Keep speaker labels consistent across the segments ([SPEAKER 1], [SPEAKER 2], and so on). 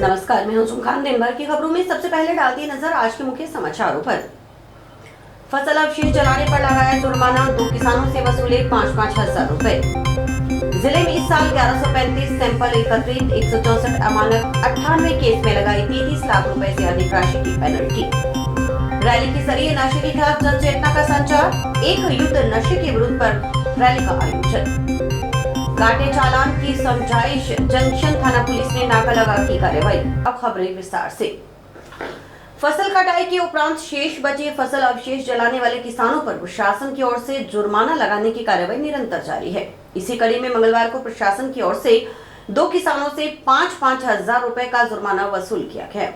[SPEAKER 1] नमस्कार, मैं हूं खान। दिन भर की खबरों में सबसे पहले डालती है नजर आज के मुख्य समाचारों पर। फसल अवशेष जलाने पर लगाया जुर्माना, 2 किसानों से वसूले 5-5 हजार रुपए। जिले में इस साल 1135 सैंपल एकत्रित, 164 अमानक, 98 केस में लगाई 33 लाख रुपए से अधिक राशि की पेनल्टी। रैली के जरिए नशे के खिलाफ जन चेतना का संचार, एक युद्ध नशे के विरुद्ध पर रैली का आयोजन। काटे चालान की समझाइश, जंक्शन थाना पुलिस ने नाका लगा की कार्रवाई। अब खबरें विस्तार से। फसल कटाई के उपरांत शेष बचे फसल अवशेष जलाने वाले किसानों पर प्रशासन की ओर से जुर्माना लगाने की कार्रवाई निरंतर जारी है। इसी कड़ी में मंगलवार को प्रशासन की ओर से 2 किसानों से 5-5 हजार रुपए का जुर्माना वसूल किया गया।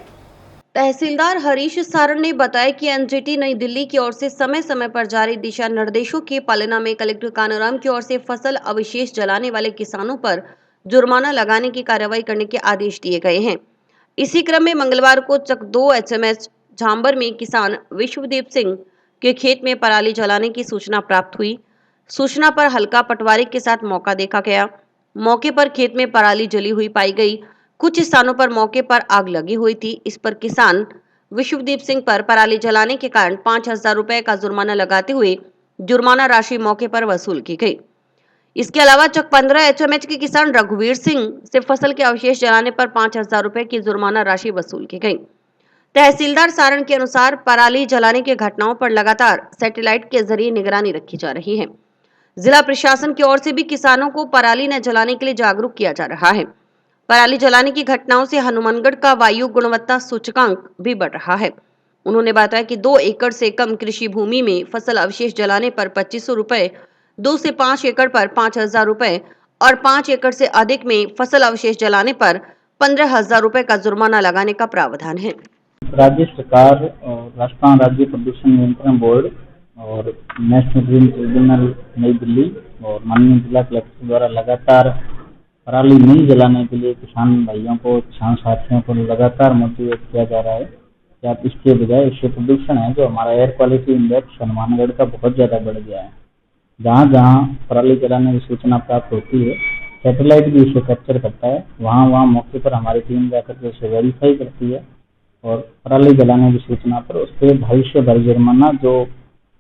[SPEAKER 1] तहसीलदार हरीश सारण ने बताया कि एनजीटी नई दिल्ली की ओर से समय समय पर जारी दिशा निर्देशों के पालना में कलेक्टर कानूराम की ओर से फसल अवशेष जलाने वाले किसानों पर जुर्माना लगाने की कार्रवाई करने के आदेश दिए गए हैं। इसी क्रम में मंगलवार को चक 2 एचएमएस झांबर में किसान विश्वदीप सिंह के खेत में पराली जलाने की सूचना प्राप्त हुई। सूचना पर हल्का पटवारी के साथ मौका देखा गया। मौके पर खेत में पराली जली हुई पाई गई। कुछ स्थानों पर मौके पर आग लगी हुई थी। इस पर किसान विश्वदीप सिंह पर पराली जलाने के कारण 5,000 रुपए का जुर्माना लगाते हुए जुर्माना राशि मौके पर वसूल की गई। इसके अलावा चक 15 एचएमएच के किसान रघुवीर सिंह से फसल के अवशेष जलाने पर 5,000 रुपए की जुर्माना राशि वसूल की गई। तहसीलदार सारण के अनुसार पराली जलाने की घटनाओं पर लगातार सैटेलाइट के जरिए निगरानी रखी जा रही है। जिला प्रशासन की ओर से भी किसानों को पराली न जलाने के लिए जागरूक किया जा रहा है। पराली जलाने की घटनाओं से हनुमानगढ़ का वायु गुणवत्ता सूचकांक भी बढ़ रहा है। उन्होंने बताया कि 2 एकड़ से कम कृषि भूमि में फसल अवशेष जलाने पर 2500 रुपए, 2 से 5 एकड़ पर 5,000 रुपए और 5 एकड़ से अधिक में फसल अवशेष जलाने पर 15,000 रुपए का जुर्माना लगाने का प्रावधान है।
[SPEAKER 2] राज्य सरकार और राजस्थान राज्य प्रदूषण नियंत्रण बोर्ड और नेशनल ग्रीन ट्रिब्यूनल नई दिल्ली और माननीय जिला कलेक्टर द्वारा लगातार पराली नहीं जलाने के लिए किसान भाइयों को, किसान साथियों को लगातार मोटिवेट किया जा रहा है कि आप इसके बजाय, इससे प्रदूषण है जो हमारा एयर क्वालिटी इंडेक्स हनुमानगढ़ का बहुत ज़्यादा बढ़ गया है। जहाँ जहाँ पराली जलाने की सूचना प्राप्त होती है, सैटेलाइट भी इसे कैप्चर करता है। वहाँ मौके पर हमारी टीम जाकर के इसे वेरीफाई करती है और पराली जलाने की सूचना पर उस पर 250 भर जुर्माना, जो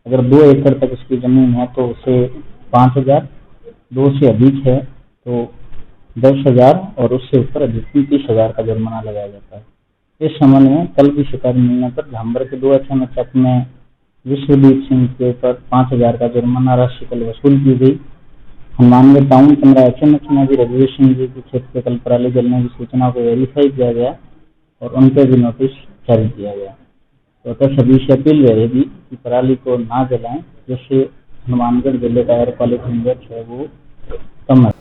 [SPEAKER 2] अगर 2 एकड़ तक उसकी जमीन है तो उसे 5,000, 2 से अधिक है तो 10,000 और उससे ऊपर अधिकतम 30,000 का जुर्माना लगाया जाता है। इस संबंध में कल की शिकायत मिलने पर झांबर के 2 एचएमएस चक में विश्वदीप सिंह के ऊपर 5,000 का जुर्माना राशि कल वसूल की गई। हनुमानगढ़ टाउन 15 एचएमएस में भी रघुवीर सिंह जी के खेत पे कल पराली जलने की सूचना को वेरीफाई किया गया और उन पर भी नोटिस जारी किया गया। तो अतः सभी से अपील रहेगी कि पराली को ना जलाएं, जिससे हनुमानगढ़ जिले का एयर क्वालिटी इंडेक्स है वो कम है।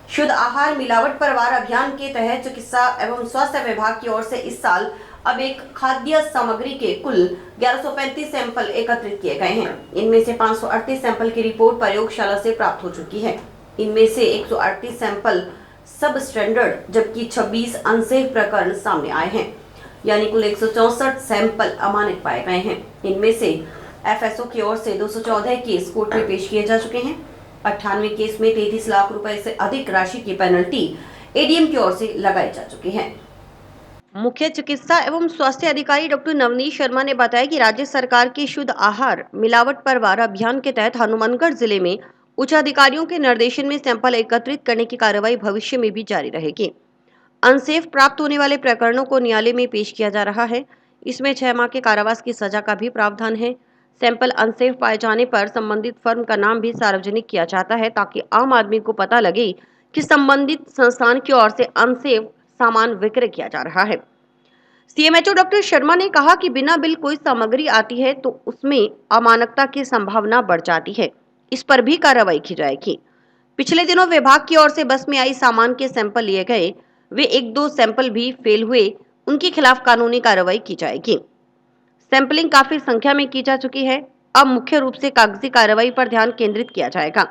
[SPEAKER 1] शुद्ध आहार मिलावट पर वार अभियान के तहत चिकित्सा एवं स्वास्थ्य विभाग की ओर से इस साल अब एक खाद्य सामग्री के कुल 1135 सैंपल एकत्रित किए गए हैं। इनमें से 538 सैंपल की रिपोर्ट प्रयोगशाला से प्राप्त हो चुकी है। इनमें से 138 सैंपल सब स्टैंडर्ड जबकि 26 अनसेफ प्रकरण सामने आए हैं, यानी कुल 164 सैंपल अमानक पाए गए हैं। इनमें से एफएसओ की ओर से 214 केस कोर्ट में पेश किए जा चुके हैं। 98 केस में 33 लाख रुपए से अधिक राशि की पेनल्टी एडीएम की ओर से लगाई जा चुकी है। मुख्य चिकित्सा एवं स्वास्थ्य अधिकारी डॉक्टर नवनीत शर्मा ने बताया कि राज्य सरकार की शुद्ध आहार मिलावट पर वार अभियान के तहत हनुमानगढ़ जिले में उच्च अधिकारियों के निर्देशन में सैंपल एकत्रित करने की कार्रवाई भविष्य में भी जारी रहेगी। अनसेफ प्राप्त होने वाले प्रकरणों को न्यायालय में पेश किया जा रहा है। इसमें 6 माह के कारावास की सजा का भी प्रावधान है। सैंपल अनसेफ पाए जाने पर संबंधित फर्म का नाम भी सार्वजनिक किया जाता है ताकि आम आदमी को पता लगे कि संबंधित संस्थान की ओर से अनसेफ सामान विक्रय किया जा रहा है। सीएमएचओ डॉक्टर शर्मा ने कहा कि बिना बिल कोई सामग्री आती है तो उसमें अमानकता की संभावना बढ़ जाती है। इस पर भी कार्रवाई की जाएगी। पिछले दिनों विभाग की ओर से बस में आई सामान के सैंपल लिए गए, वे 1-2 सैंपल भी फेल हुए, उनके खिलाफ कानूनी कार्रवाई की जाएगी। सैंपलिंग काफी संख्या में की जा चुकी है। अब मुख्य रूप से कागजी कार्रवाई पर ध्यान केंद्रित किया जाएगा।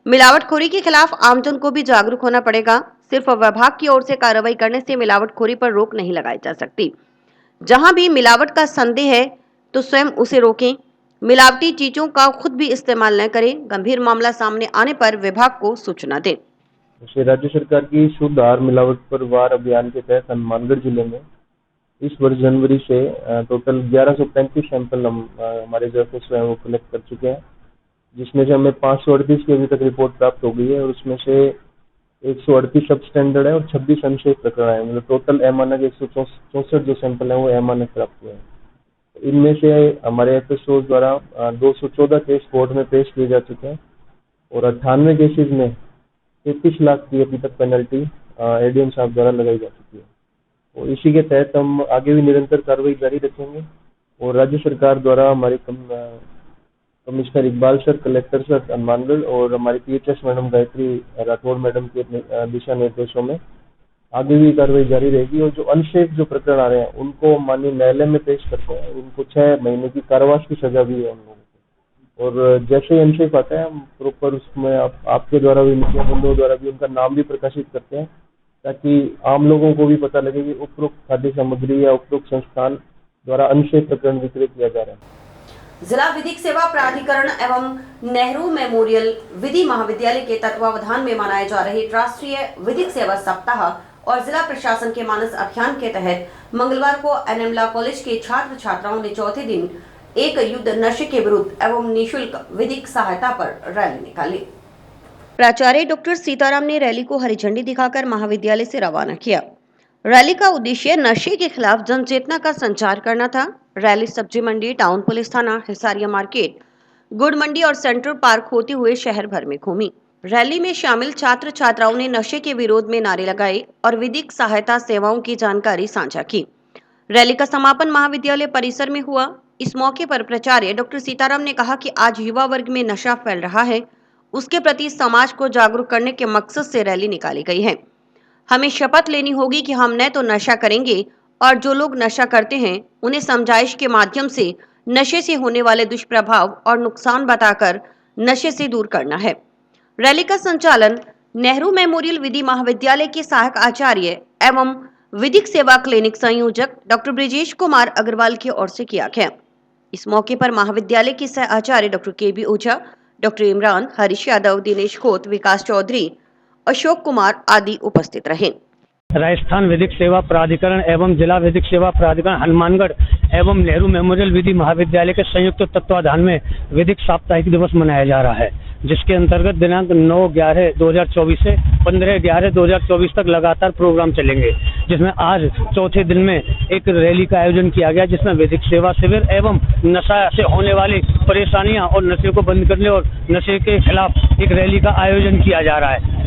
[SPEAKER 1] मिलावटखोरी के खिलाफ आमजन को भी जागरूक होना पड़ेगा। सिर्फ विभाग की ओर से कार्रवाई करने से मिलावटखोरी पर रोक नहीं लगाई जा सकती। जहां भी मिलावट का संदेह है तो स्वयं उसे रोकें। मिलावटी चीजों का खुद भी इस्तेमाल न करें। गंभीर मामला सामने आने पर विभाग को सूचना दें।
[SPEAKER 3] जैसे राज्य सरकार की शुद्ध आहार मिलावट पर वार अभियान के तहत हनुमानगढ़ जिले में इस वर्ष जनवरी से टोटल 1135 सैंपल हम हमारे जो एफएसओ हैं वो कलेक्ट कर चुके हैं, जिसमें से हमें 538 की अभी तक रिपोर्ट प्राप्त हो गई है और उसमें से 138 सब स्टैंडर्ड है और 26 अनसेफ प्रकरण है। मतलब टोटल अमानक 164 जो सैंपल है वो अमानक प्राप्त हुए हैं। इनमें से हमारे एफएसओ द्वारा 214 केस कोर्ट में पेश किए जा चुके हैं और 98 केसेज में 33 लाख की अभी तक पेनल्टी एडीएम साहब द्वारा लगाई जा चुकी है। और इसी के तहत हम आगे भी निरंतर कार्रवाई जारी रखेंगे और राज्य सरकार द्वारा हमारे commissioner Iqbal sir, collector sir Hanumangarh और हमारी PHS madam Gayatri Rathore madam के दिशा निर्देशों में आगे भी कार्रवाई जारी रहेगी। और जो अनसेफ जो प्रकरण आ रहे हैं उनको माननीय न्यायालय में पेश करते हैं, उनको 6 महीने की कारावास की सजा भी है उन लोगों को। और जैसे ही अनसेफ आता है हम प्रॉपर उसमें आपके द्वारा भी, मीडिया बंधुओं द्वारा भी उनका नाम भी प्रकाशित करते हैं, ताकि आम लोगों को भी पता लगे कि उपरोक्त खाद्य सामग्री या उपरोक्त संस्थान द्वारा अनसेफ प्रकरण विक्रय किया जा रहा है।
[SPEAKER 1] जिला विधिक सेवा प्राधिकरण एवं नेहरू मेमोरियल विधि महाविद्यालय के तत्वावधान में मनाए जा रहे राष्ट्रीय विधिक सेवा सप्ताह और जिला प्रशासन के मानस अभियान के तहत मंगलवार को एनेमला कॉलेज के छात्र छात्राओं ने चौथे दिन एक युद्ध नशे के विरुद्ध एवं निःशुल्क विधिक सहायता पर रैली निकाली। प्राचार्य डॉक्टर सीताराम ने रैली को हरी झंडी दिखाकर महाविद्यालय से रवाना किया। रैली का उद्देश्य नशे के खिलाफ जन चेतना का संचार करना था। रैली सब्जी मंडी, टाउन पुलिस थाना, हिसारिया मार्केट, गुड़ मंडी और सेंट्रल पार्क होते हुए शहर भर में घूमी। रैली में शामिल छात्र छात्राओं ने नशे के विरोध में नारे लगाए और विधिक सहायता सेवाओं की जानकारी साझा की। रैली का समापन महाविद्यालय परिसर में हुआ। इस मौके पर प्राचार्य डॉक्टर सीताराम ने कहा कि आज युवा वर्ग में नशा फैल रहा है, उसके प्रति समाज को जागरूक करने के मकसद से रैली निकाली गई है। हमें शपथ लेनी होगी कि हम न तो नशा करेंगे और जो लोग नशा करते हैं उन्हें समझाइश के माध्यम से नशे से होने वाले दुष्प्रभाव और नुकसान बताकर नशे से दूर करना है। रैली का संचालन नेहरू मेमोरियल विधि महाविद्यालय के सहायक आचार्य एवं विधिक सेवा क्लिनिक संयोजक डॉक्टर ब्रिजेश कुमार अग्रवाल की ओर से किया गया। इस मौके पर महाविद्यालय के सह आचार्य डॉक्टर केबी ओझा, डॉक्टर इमरान, हरीश यादव, दिनेश खोत, विकास चौधरी, अशोक कुमार आदि उपस्थित रहे।
[SPEAKER 4] राजस्थान विधिक सेवा प्राधिकरण एवं जिला विधिक सेवा प्राधिकरण हनुमानगढ़ एवं नेहरू मेमोरियल विधि महाविद्यालय के संयुक्त तत्वाधान में विधिक साप्ताहिक दिवस मनाया जा रहा है, जिसके अंतर्गत दिनांक 9/11/2024 से 15/11/2024 तक लगातार प्रोग्राम चलेंगे, जिसमें आज चौथे दिन में एक रैली का आयोजन किया गया, जिसमें विधिक सेवा शिविर एवं नशा से होने वाली परेशानियां और नशे को बंद करने और नशे के खिलाफ एक रैली का आयोजन किया जा रहा है।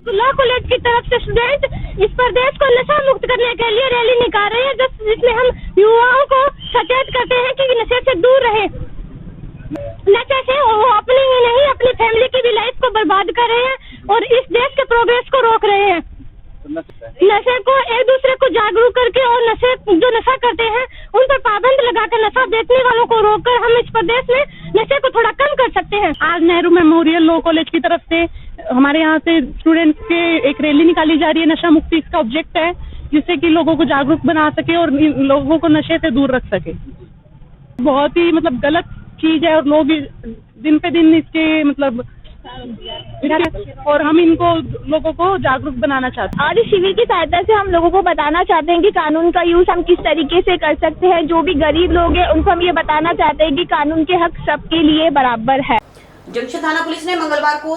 [SPEAKER 5] लॉ कॉलेज की तरफ से स्टूडेंट इस प्रदेश को नशा मुक्त करने के लिए रैली निकाल रहे हैं, जिसमें हम युवाओं को सचेत करते हैं कि नशे से दूर रहे। नशे से वो अपनी ही नहीं अपनी फैमिली की भी लाइफ को बर्बाद कर रहे हैं और इस देश के प्रोग्रेस को रोक रहे हैं। नशे को एक दूसरे को जागरूक करके और नशे जो नशा करते हैं उन पर पाबंद लगाकर नशा बेचने वालों को रोककर हम इस प्रदेश में नशे को थोड़ा कम कर सकते हैं।
[SPEAKER 6] आज नेहरू मेमोरियल लॉ कॉलेज की तरफ से हमारे यहाँ से स्टूडेंट्स के एक रैली निकाली जा रही है। नशा मुक्ति इसका ऑब्जेक्ट है, जिससे कि लोगों को जागरूक बना सके और लोगों को नशे से दूर रख सके। बहुत ही गलत चीज है और लोग दिन पे दिन इसके और हम इनको लोगों को जागरूक बनाना चाहते हैं।
[SPEAKER 5] आज इस शिविर की सहायता से हम लोगों को बताना चाहते हैं कि कानून का यूज हम किस तरीके से कर सकते हैं। जो भी गरीब लोग हैं उनको हम ये बताना चाहते हैं कि कानून के हक सबके लिए बराबर है।
[SPEAKER 1] जंक्शन थाना पुलिस ने मंगलवार को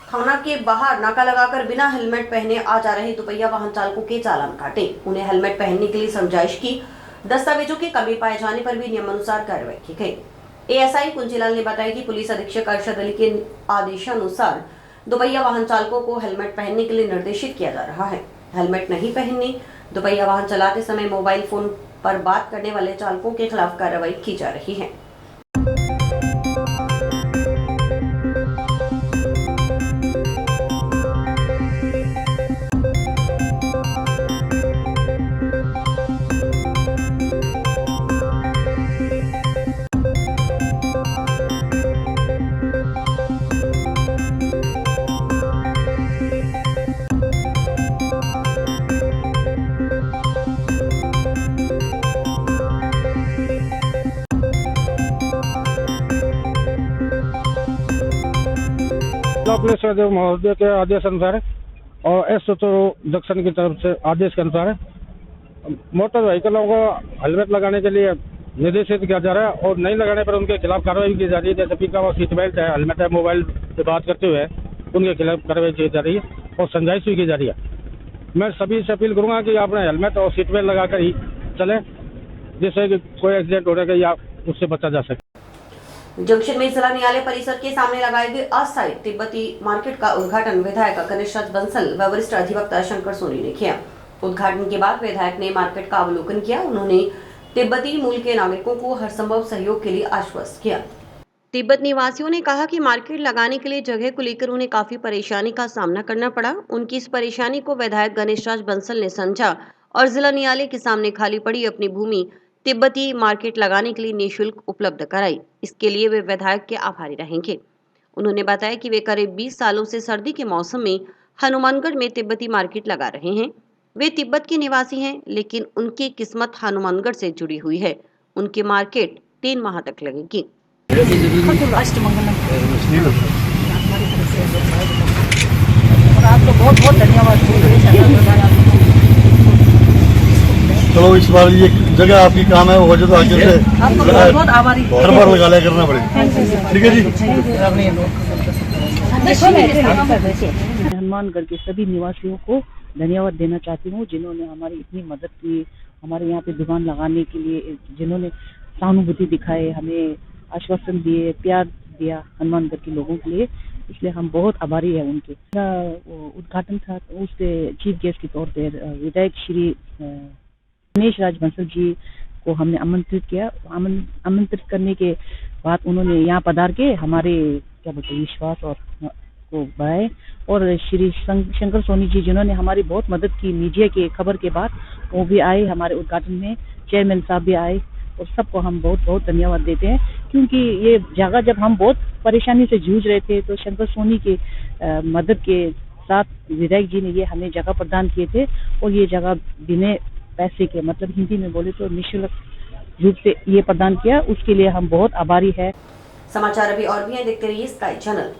[SPEAKER 1] थाना के बाहर नाका लगाकर बिना हेलमेट पहने आ जा रहे दुपहिया वाहन चालकों के चालान काटे। उन्हें हेलमेट पहनने के लिए समझाइश की। दस्तावेजों की कमी पाए जाने पर भी नियमानुसार कार्रवाई की गई। एएसआई कुंजीलाल ने बताया कि पुलिस अधीक्षक अरशद अली के आदेशानुसार दुपहिया वाहन चालकों को हेलमेट पहनने के लिए निर्देशित किया जा रहा है। हेलमेट नहीं पहनने, दुपहिया वाहन चलाते समय मोबाइल फोन पर बात करने वाले चालकों के खिलाफ कार्रवाई की जा रही है।
[SPEAKER 4] जिला पुलिस महोदय के आदेश अनुसार
[SPEAKER 7] और एस जंक्शन की तरफ से आदेश के अनुसार मोटर व्हीकलों को हेलमेट लगाने के लिए निर्देशित किया जा रहा है और नहीं लगाने पर उनके खिलाफ कार्रवाई की जा रही है। जैसे पिकअप और सीट बेल्ट है, हेलमेट है, मोबाइल से बात करते हुए उनके खिलाफ कार्रवाई की जा रही है और समझाइश भी की जा रही है। मैं सभी से अपील करूंगा कि आपने हेलमेट और सीट बेल्ट लगाकर ही चलें, जिससे कि कोई एक्सीडेंट होने का या उससे बचा जा सके।
[SPEAKER 1] जंक्शन में जिला न्यायालय परिसर के सामने लगाए गए अस्थायी तिब्बती मार्केट का उद्घाटन विधायक गणेश राज बंसल व वरिष्ठ अधिवक्ता शंकर सोनी ने किया। उद्घाटन के बाद विधायक ने मार्केट का अवलोकन किया। उन्होंने तिब्बती मूल के नागरिकों को हर संभव सहयोग के लिए आश्वस्त किया। तिब्बत निवासियों ने कहा कि मार्केट लगाने के लिए जगह को लेकर उन्हें काफी परेशानी का सामना करना पड़ा। उनकी इस परेशानी को विधायक गणेश राज बंसल ने समझा और जिला न्यायालय के सामने खाली पड़ी अपनी भूमि तिब्बती मार्केट लगाने के लिए निःशुल्क उपलब्ध कराई। इसके लिए वे विधायक के आभारी रहेंगे। उन्होंने बताया कि वे करीब 20 सालों से सर्दी के मौसम में हनुमानगढ़ में तिब्बती मार्केट लगा रहे हैं। वे तिब्बत के निवासी हैं, लेकिन उनकी किस्मत हनुमानगढ़ से जुड़ी हुई है। उनकी मार्केट 3 माह तक लगेगी।
[SPEAKER 8] और आपको बहुत बहुत धन्यवाद।
[SPEAKER 9] चलो इस बार ये जगह आपकी काम है, वो जो तो आगे से
[SPEAKER 8] आपको बहुत बहुत आभारी
[SPEAKER 9] हर बार लगा लिया करना पड़ेगा। ठीक है जी।
[SPEAKER 8] हनुमानगढ़ के सभी निवासियों को धन्यवाद देना चाहती हूँ, जिन्होंने हमारी इतनी मदद की, हमारे यहाँ पे दुकान लगाने के लिए जिन्होंने सहानुभूति दिखाए, हमें आश्वासन दिए, प्यार दिया हनुमानगढ़ के लोगों के लिए, इसलिए हम बहुत आभारी हैं उनके। उद्घाटन था उसके चीफ गेस्ट के तौर पर विधायक श्री गणेश राज बंसल जी को हमने आमंत्रित किया। आमंत्रित करने के बाद उन्होंने यहाँ पधार के हमारे क्या बोलते विश्वास और को बढ़ाए, और श्री शंकर सोनी जी जिन्होंने हमारी बहुत मदद की मीडिया के खबर के बाद, वो भी आए हमारे उद्घाटन में, चेयरमैन साहब भी आए, और सबको हम बहुत बहुत धन्यवाद देते हैं। क्योंकि ये जगह जब हम बहुत परेशानी से जूझ रहे थे तो शंकर सोनी की मदद के साथ विधायक जी ने ये हमें जगह प्रदान किए थे, और ये जगह बिना पैसे के, मतलब हिंदी में बोले तो निःशुल्क रूप से ये प्रदान किया, उसके लिए हम बहुत आभारी है।
[SPEAKER 1] समाचार अभी और भी हैं, देखते रहिए स्काई चैनल।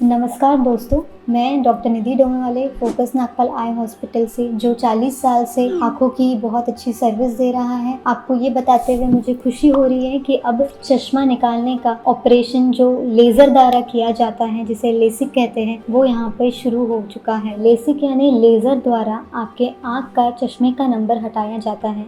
[SPEAKER 10] नमस्कार दोस्तों, मैं डॉक्टर निधि डोमेवाले फोकस नागपाल आई हॉस्पिटल से, जो 40 साल से आंखों की बहुत अच्छी सर्विस दे रहा है। आपको ये बताते हुए मुझे खुशी हो रही है कि अब चश्मा निकालने का ऑपरेशन जो लेजर द्वारा किया जाता है, जिसे लेसिक कहते हैं, वो यहाँ पे शुरू हो चुका है। लेसिक यानी लेजर द्वारा आपके आँख का चश्मे का नंबर हटाया जाता है।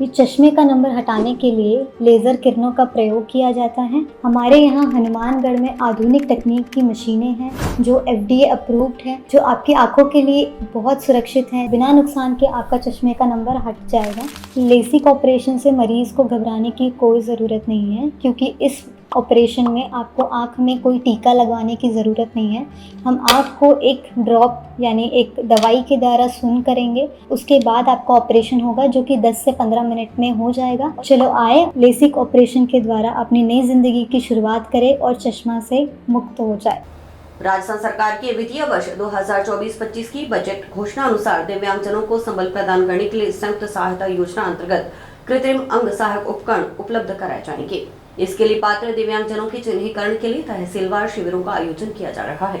[SPEAKER 10] ये चश्मे का नंबर हटाने के लिए लेज़र किरणों का प्रयोग किया जाता है। हमारे यहाँ हनुमानगढ़ में आधुनिक तकनीक की मशीनें हैं जो FDA अप्रूव्ड है, जो आपकी आंखों के लिए बहुत सुरक्षित है। बिना नुकसान के आपका चश्मे का नंबर हट जाएगा। लेसिक ऑपरेशन से मरीज़ को घबराने की कोई ज़रूरत नहीं है, क्योंकि इस ऑपरेशन में आपको आँख में कोई टीका लगवाने की ज़रूरत नहीं है। हम आँख को एक ड्रॉप यानी एक दवाई के द्वारा सून करेंगे, उसके बाद आपका ऑपरेशन होगा, जो कि 10 से 15 मिनट में हो जाएगा। चलो आए, लेसिक ऑपरेशन के द्वारा अपनी नई ज़िंदगी की शुरुआत करें और चश्मा से मुक्त हो जाए।
[SPEAKER 1] राजस्थान सरकार के वित्तीय वर्ष 2024-25 की बजट घोषणा अनुसार दिव्यांगजनों को संबल प्रदान करने के लिए संयुक्त सहायता योजना अंतर्गत कृत्रिम अंग सहायक उपकरण उपलब्ध कराए जाएंगे। इसके लिए पात्र दिव्यांगजनों के चिन्हीकरण के लिए तहसीलवार शिविरों का आयोजन किया जा रहा है।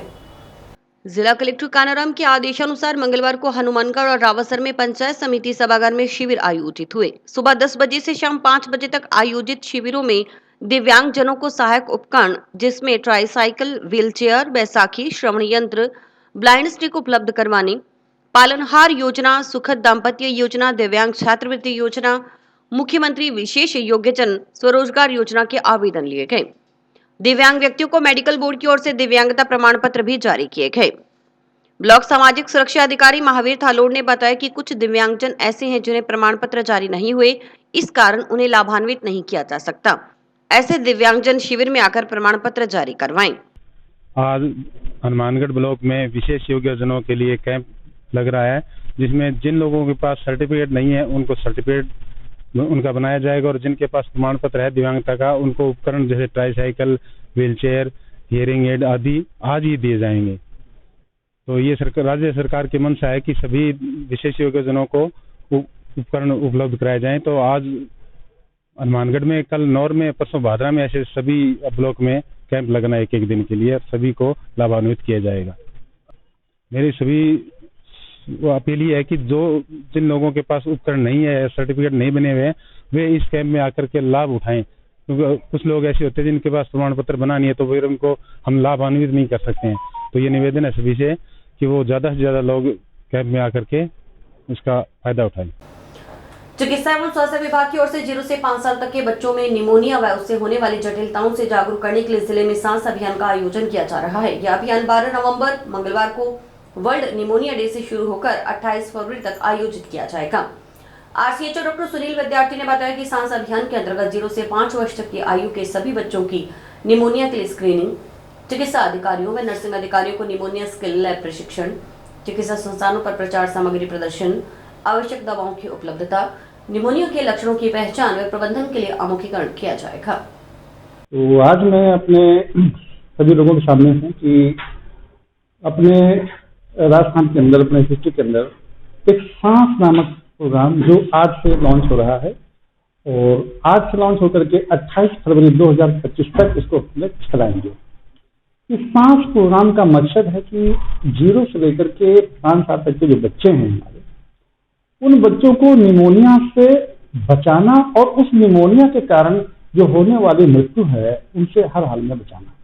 [SPEAKER 1] जिला कलेक्टर कानाराम के आदेशानुसार मंगलवार को हनुमानगढ़ और रावसर में पंचायत समिति सभागार में शिविर आयोजित हुए। सुबह 10 बजे से शाम 5 बजे तक आयोजित शिविरों में दिव्यांगजनों को सहायक उपकरण, जिसमें ट्राईसाइकिल, व्हीलचेयर, बैसाखी, श्रवण यंत्र, ब्लाइंड स्टिक उपलब्ध करवाने, पालनहार योजना, सुखद दाम्पत्य योजना, दिव्यांग छात्रवृत्ति योजना, मुख्यमंत्री विशेष योग्यजन स्वरोजगार योजना के आवेदन लिए गए। दिव्यांग व्यक्तियों को मेडिकल बोर्ड की ओर से दिव्यांगता प्रमाण पत्र भी जारी किए गए। ब्लॉक सामाजिक सुरक्षा अधिकारी महावीर थालोड़ ने बताया कि कुछ दिव्यांगजन ऐसे हैं जिन्हें प्रमाण पत्र जारी नहीं हुए, इस कारण उन्हें लाभान्वित नहीं किया जा सकता। ऐसे दिव्यांगजन शिविर में आकर प्रमाण पत्र जारी करवाएं।
[SPEAKER 7] आज हनुमानगढ़ ब्लॉक में विशेष योग्यजनों के लिए कैंप लग रहा है, जिसमें जिन लोगों के पास सर्टिफिकेट नहीं है उनको सर्टिफिकेट उनका बनाया जाएगा, और जिनके पास प्रमाण पत्र है दिव्यांगता का, उनको उपकरण जैसे ट्राईसाइकिल, व्हीलचेयर, हियरिंग एड आदि आज ही दिए जाएंगे। तो ये राज्य सरकार की मंशा है कि सभी विशेष योग्यजनों को उपकरण उपलब्ध कराए जाएं। तो आज हनुमानगढ़ में, कल नौर में, परसों भादरा में ऐसे सभी ब्लॉक में कैंप लगना एक दिन के लिए, सभी को लाभान्वित किया जाएगा। मेरी सभी वो अपील ही है कि जो जिन लोगों के पास उपकरण नहीं है, सर्टिफिकेट नहीं बने हुए हैं, वे इस कैंप में आकर के लाभ उठाएं, क्योंकि कुछ लोग ऐसे होते हैं जिनके पास प्रमाण पत्र बना नहीं है, तो फिर उनको हम लाभान्वित नहीं कर सकते हैं। तो ये निवेदन है सभी से कि वो ज़्यादा से ज़्यादा लोग कैंप में आकर के उसका फायदा उठाएं।
[SPEAKER 1] चिकित्सा एवं स्वास्थ्य विभाग की ओर से 0 से 5 साल तक के बच्चों में निमोनिया व उससे होने वाली जटिलताओं से जागरूक करने के लिए जिले में सांस अभियान का आयोजन किया जा रहा है। यह अभियान 12 नवंबर मंगलवार को वर्ल्ड निमोनिया डे से शुरू होकर 28 फरवरी तक आयोजित किया जाएगा। आरसीएचओ डॉक्टर सुनील विद्यार्थी ने बताया कि सांस अभियान के अंतर्गत 0 से 5 वर्ष तक की आयु के सभी बच्चों की निमोनिया के लिए स्क्रीनिंग, चिकित्सा अधिकारियों व नर्सिंग अधिकारियों को निमोनिया स्किल लैब प्रशिक्षण, चिकित्सा संस्थानों पर प्रचार सामग्री प्रदर्शन, आवश्यक दवाओं की उपलब्धता, निमोनिया के लक्षणों की पहचान व प्रबंधन के लिए अमुखीकरण किया जाएगा।
[SPEAKER 2] तो आज मैं अपने सभी लोगों के सामने हूँ कि अपने राजस्थान के अंदर, अपने डिस्ट्रिक्ट के अंदर एक सांस नामक प्रोग्राम जो आज से लॉन्च हो रहा है और आज से लॉन्च होकर के 28 फरवरी 2025 तक इसको चलाएंगे। इस सांस प्रोग्राम का मकसद है कि 0 से लेकर के 5 साल तक के जो बच्चे हैं हमारे, उन बच्चों को निमोनिया से बचाना और उस निमोनिया के कारण जो होने वाली मृत्यु है उनसे हर हाल में बचाना।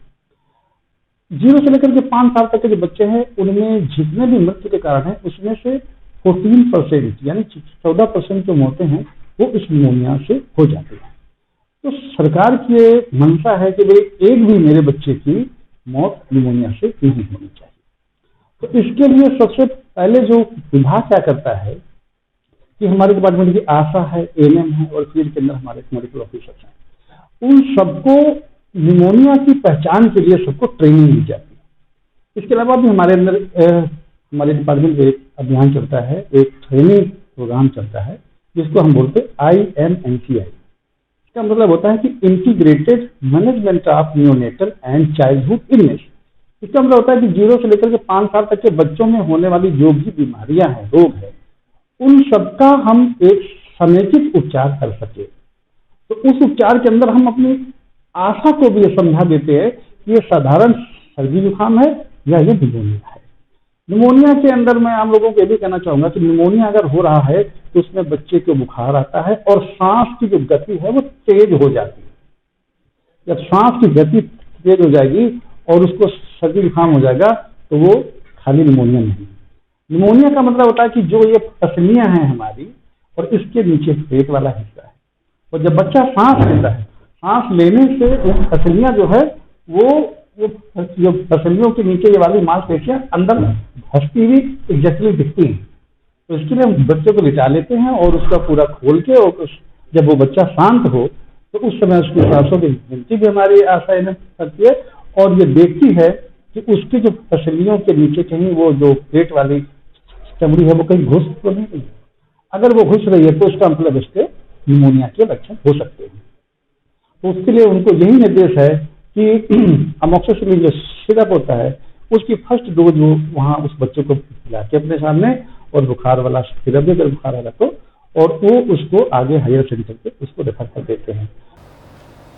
[SPEAKER 2] 0 से लेकर के 5 साल तक के जो बच्चे हैं उनमें जितने भी मृत्यु के कारण हैं उसमें से 14% यानी 14% जो मौतें हैं वो इस निमोनिया से हो जाती हैं। तो सरकार की ये मंशा है कि भाई एक भी मेरे बच्चे की मौत निमोनिया से नहीं होनी चाहिए। तो इसके लिए सबसे पहले जो विभाग क्या करता है कि हमारे डिपार्टमेंट की आशा है, एएनएम है और फील्ड के अंदर हमारे मेडिकल ऑफिसर्स हैं, उन सबको निमोनिया की पहचान के लिए सबको ट्रेनिंग दी जाती है। इसके अलावा भी हमारे अंदर हमारे डिपार्टमेंट में एक अभियान चलता है, एक ट्रेनिंग प्रोग्राम चलता है जिसको हम बोलते हैं IMNCI। इसका मतलब होता है कि integrated management of neonatal and childhood illness. इसका मतलब होता है कि 0 से लेकर के 5 साल तक के बच्चों में होने वाली जो भी बीमारियां हैं, रोग है, उन सबका हम एक समेकित उपचार कर सके। तो उस उपचार के अंदर हम अपनी आशा को भी ये समझा देते हैं कि ये साधारण सर्दी जुकाम है या ये निमोनिया है। निमोनिया के अंदर मैं आम लोगों को ये भी कहना चाहूंगा कि निमोनिया अगर हो रहा है तो उसमें बच्चे को बुखार आता है और सांस की जो गति है वो तेज हो जाती है। जब सांस की गति तेज हो जाएगी और उसको सर्दी जुकाम हो जाएगा तो वो खाली निमोनिया नहीं। निमोनिया का मतलब होता है कि जो ये पसलियां हैं हमारी और इसके नीचे पेट वाला हिस्सा है, और जब बच्चा सांस लेता है, सांस लेने से वो पसलियां जो है वो जो पसलियों के नीचे ये वाली मांसपेशियां अंदर धंसती हुई एग्जैक्टली दिखती हैं। तो इसके लिए हम बच्चे को लिटा लेते हैं और उसका पूरा खोल के, और जब वो बच्चा शांत हो तो उस समय उसकी सांसों की गिनती भी हमारी आशा करती है और ये देखती है कि उसकी जो पसलियों के नीचे कहीं वो जो पेट वाली चमड़ी है वो कहीं घुस तो नहीं रही। अगर वो घुस रही है तो उसका मतलब इसके निमोनिया के लक्षण हो सकते हैं। तो उसके लिए उनको यही निर्देश है कि अमोक्सिसिलिन जो सिरप होता है उसकी फर्स्ट डोज वो वहाँ उस बच्चे को पिला के अपने सामने, और बुखार वाला सिरप अगर बुखार वाला तो, और वो उसको आगे हायर सेंटर पे उसको रेफर कर देते हैं।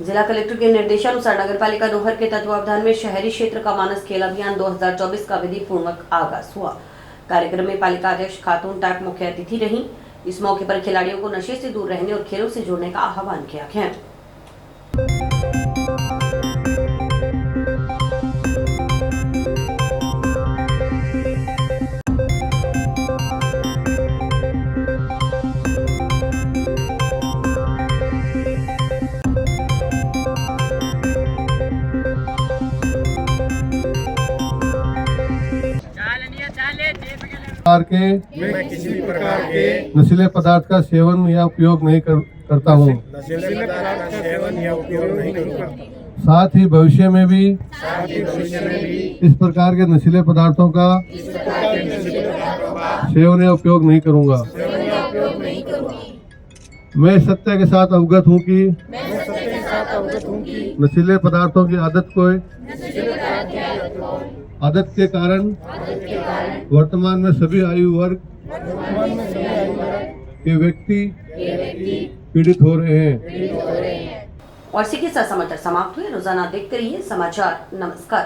[SPEAKER 1] जिला कलेक्टर के निर्देशानुसार नगरपालिका नोहर के तत्वावधान में शहरी क्षेत्र का मानस खेल अभियान 2024 का विधि पूर्वक आगाज हुआ। कार्यक्रम में पालिका अध्यक्ष खातून टाक मुख्य अतिथि रही। इस मौके पर खिलाड़ियों को नशे से दूर रहने और खेलों से जुड़ने का आह्वान किया गया।
[SPEAKER 9] किसी भी प्रकार के नशीले पदार्थ का सेवन या उपयोग नहीं करता हूँ। साथ ही भविष्य में भी इस प्रकार के नशीले पदार्थों का सेवन या उपयोग नहीं करूँगा। मैं सत्य के साथ अवगत हूँ कि नशीले पदार्थों की आदत के कारण वर्तमान में सभी आयु वर्ग के व्यक्ति पीड़ित हो रहे हैं।
[SPEAKER 1] और इसी के साथ समाचार समाप्त हुए। रोजाना देखते रहिए समाचार। नमस्कार।